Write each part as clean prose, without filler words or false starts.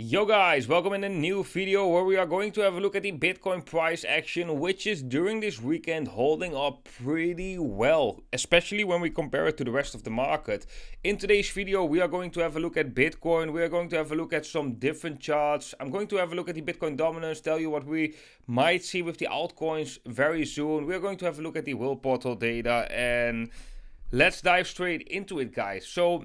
Yo guys, welcome in a new video where we are going to have a look at the Bitcoin price action, which is during this weekend holding up pretty well, especially when we compare it to the rest of the market. In today's video, we are going to have a look at Bitcoin. We are going to have a look at some different charts. I'm going to have a look at the Bitcoin dominance, tell you what we might see with the altcoins very soon. We are going to have a look at the Will Portal data, and let's dive straight into it, guys. So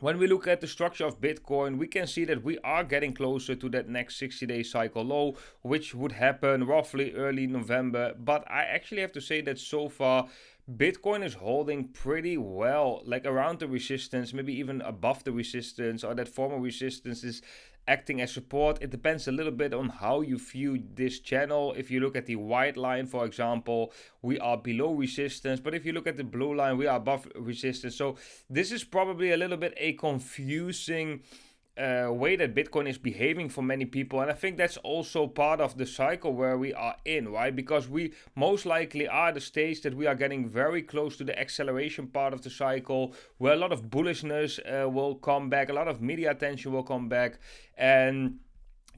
when we look at the structure of Bitcoin, we can see that we are getting closer to that next 60-day cycle low, which would happen roughly early November. But I actually have to say that so far, Bitcoin is holding pretty well, like around the resistance, maybe even above the resistance, or that former resistance is acting as support. It depends a little bit on how you view this channel. If you look at the white line, for example, we are below resistance, but if you look at the blue line, we are above resistance. So this is probably a little bit a confusing way that Bitcoin is behaving for many people, and I think that's also part of the cycle where we are in, right? Because we most likely are at the stage that we are getting very close to the acceleration part of the cycle, where a lot of bullishness will come back, a lot of media attention will come back, and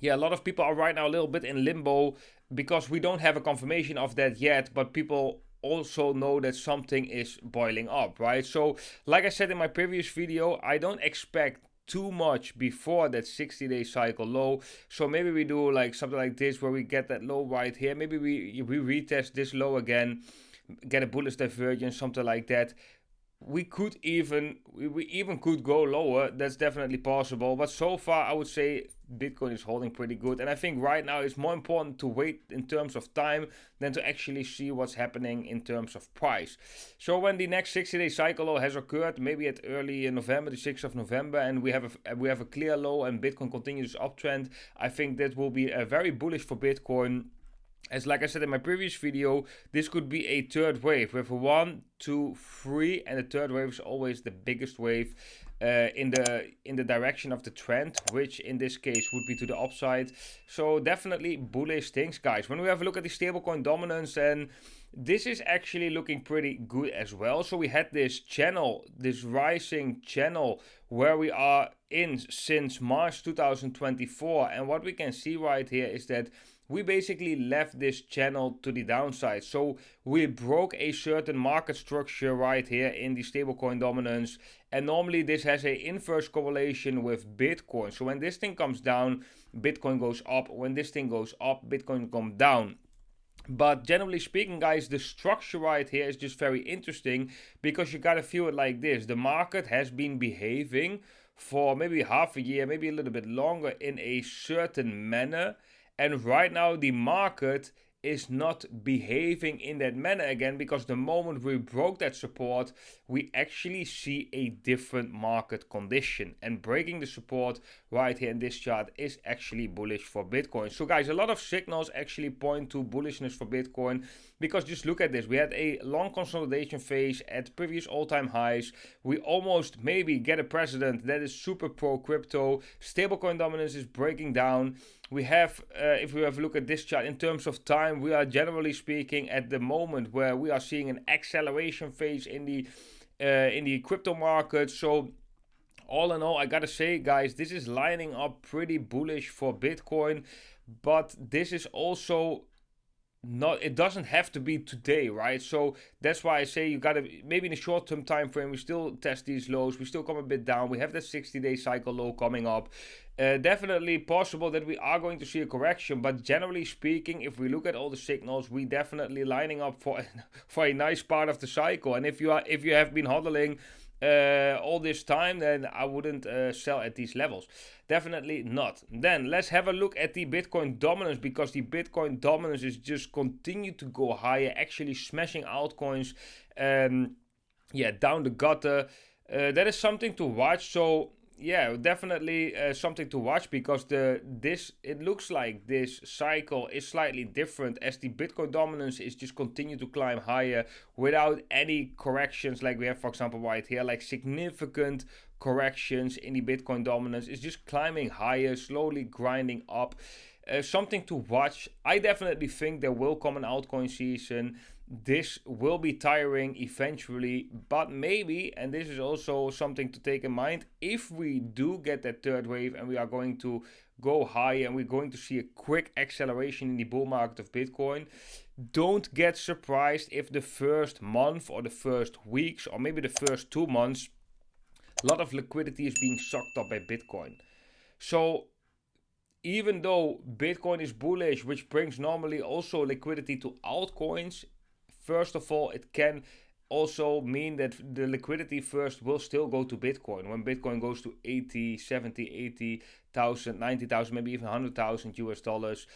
yeah, a lot of people are right now a little bit in limbo because we don't have a confirmation of that yet, but people also know that something is boiling up, right? So like I said in my previous video, I don't expect too much before that 60-day cycle low. So maybe we do like something like this where we get that low right here. Maybe we retest this low again, get a bullish divergence, something like that. We even could go lower. That's definitely possible. But so far, I would say Bitcoin is holding pretty good. And I think right now it's more important to wait in terms of time than to actually see what's happening in terms of price. So when the next 60-day cycle low has occurred, maybe at early November, the 6th of November, and we have a clear low and Bitcoin continues uptrend, I think that will be very bullish for Bitcoin. As like I said in my previous video, this could be a third wave with a 1, 2, 3, and the third wave is always the biggest wave in the direction of the trend, which in this case would be to the upside. So definitely bullish things, guys. When we have a look at the stablecoin dominance, and this is actually looking pretty good as well. So we had this channel, this rising channel, where we are in since March 2024, and what we can see right here is that we basically left this channel to the downside. So we broke a certain market structure right here in the stablecoin dominance. And normally this has an inverse correlation with Bitcoin. So when this thing comes down, Bitcoin goes up. When this thing goes up, Bitcoin comes down. But generally speaking, guys, the structure right here is just very interesting because you gotta feel it like this. The market has been behaving for maybe half a year, maybe a little bit longer in a certain manner. And right now the market is not behaving in that manner again, because the moment we broke that support, we actually see a different market condition. And breaking the support right here in this chart is actually bullish for Bitcoin. So guys, a lot of signals actually point to bullishness for Bitcoin, because just look at this. We had a long consolidation phase at previous all-time highs. We almost maybe get a president that is super pro crypto. Stablecoin dominance is breaking down. We have, if we have a look at this chart in terms of time, we are generally speaking at the moment where we are seeing an acceleration phase in the crypto market. So all in all, I gotta say, guys, this is lining up pretty bullish for Bitcoin, but this is also not, it doesn't have to be today, right? So that's why I say you gotta, maybe in the short term time frame, we still test these lows, we still come a bit down, we have that 60-day cycle low coming up. Definitely possible that we are going to see a correction, but generally speaking, if we look at all the signals, we definitely lining up for a nice part of the cycle. And if you have been hodling all this time, then I wouldn't sell at these levels. Definitely not. Then let's have a look at the Bitcoin dominance, because the Bitcoin dominance is just continue to go higher, actually smashing altcoins down the gutter. That is something to watch. So yeah, definitely something to watch, because it looks like this cycle is slightly different, as the Bitcoin dominance is just continue to climb higher without any corrections like we have, for example, right here, like significant corrections in the Bitcoin dominance. Is just climbing higher, slowly grinding up. Something to watch. I definitely think there will come an altcoin season. This will be tiring eventually, but maybe, and this is also something to take in mind, if we do get that third wave and we are going to go higher and we're going to see a quick acceleration in the bull market of Bitcoin. Don't get surprised if the first month or the first weeks or maybe the first 2 months, a lot of liquidity is being sucked up by Bitcoin. So even though Bitcoin is bullish, which brings normally also liquidity to altcoins, first of all, it can also mean that the liquidity first will still go to Bitcoin. When Bitcoin goes to 80, 70, 80,000, 90,000, maybe even 100,000 US dollars.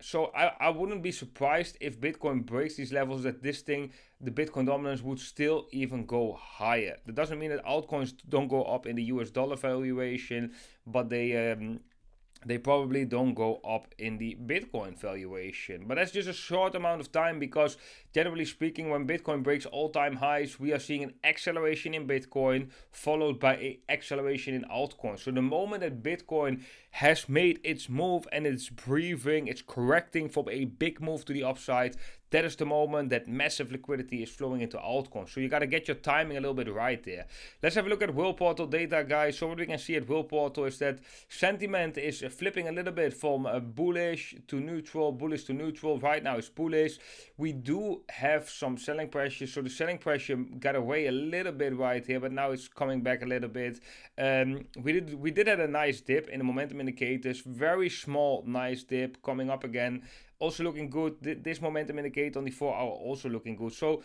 So I wouldn't be surprised if Bitcoin breaks these levels, that this thing, the Bitcoin dominance, would still even go higher. That doesn't mean that altcoins don't go up in the US dollar valuation, but they probably don't go up in the Bitcoin valuation. But that's just a short amount of time, because generally speaking, when Bitcoin breaks all-time highs, we are seeing an acceleration in Bitcoin followed by an acceleration in altcoins. So the moment that Bitcoin has made its move and it's breathing, it's correcting from a big move to the upside, that is the moment that massive liquidity is flowing into altcoins. So you got to get your timing a little bit right there. Let's have a look at Will Portal data, guys. So what we can see at Will Portal is that sentiment is flipping a little bit from bullish to neutral, bullish to neutral. Right now it's bullish. We do have some selling pressure. So the selling pressure got away a little bit right here, but now it's coming back a little bit. We did have a nice dip in the momentum indicators. Very small, nice dip coming up again. Also looking good. This momentum indicator on the 4 hour also looking good. So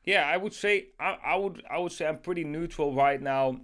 yeah, I would say I would say I'm pretty neutral right now.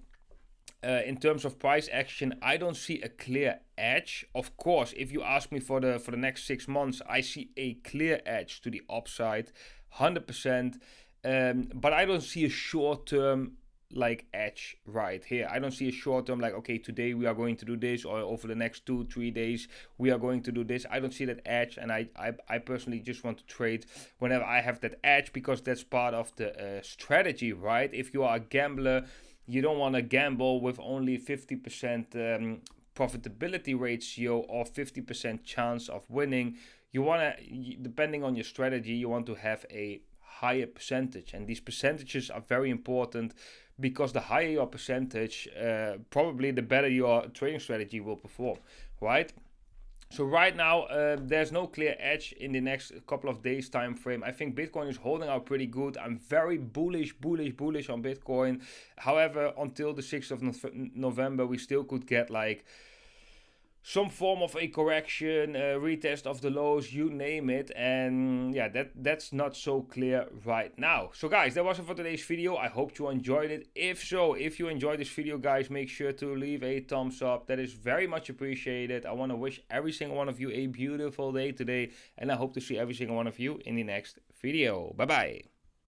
In terms of price action, I don't see a clear edge. Of course, if you ask me for the next 6 months, I see a clear edge to the upside, 100%. But I don't see a short term like edge right here. I don't see a short term like, okay, today we are going to do this, or over the next 2-3 days we are going to do this. I don't see that edge, and I personally just want to trade whenever I have that edge, because that's part of the strategy, right? If you are a gambler, you don't want to gamble with only 50% profitability ratio or 50% chance of winning. You want to, depending on your strategy, you want to have a higher percentage, and these percentages are very important, because the higher your percentage, probably the better your trading strategy will perform, right? So right now, there's no clear edge in the next couple of days time frame. I think Bitcoin is holding out pretty good. I'm very bullish on Bitcoin. However, until the 6th of November, we still could get like some form of a correction, retest of the lows, you name it. And yeah, that's not so clear right now. So guys, that was it for today's video. I hope you enjoyed it. If so, if you enjoyed this video, guys, make sure to leave a thumbs up. That is very much appreciated. I want to wish every single one of you a beautiful day today, and I hope to see every single one of you in the next video. Bye bye.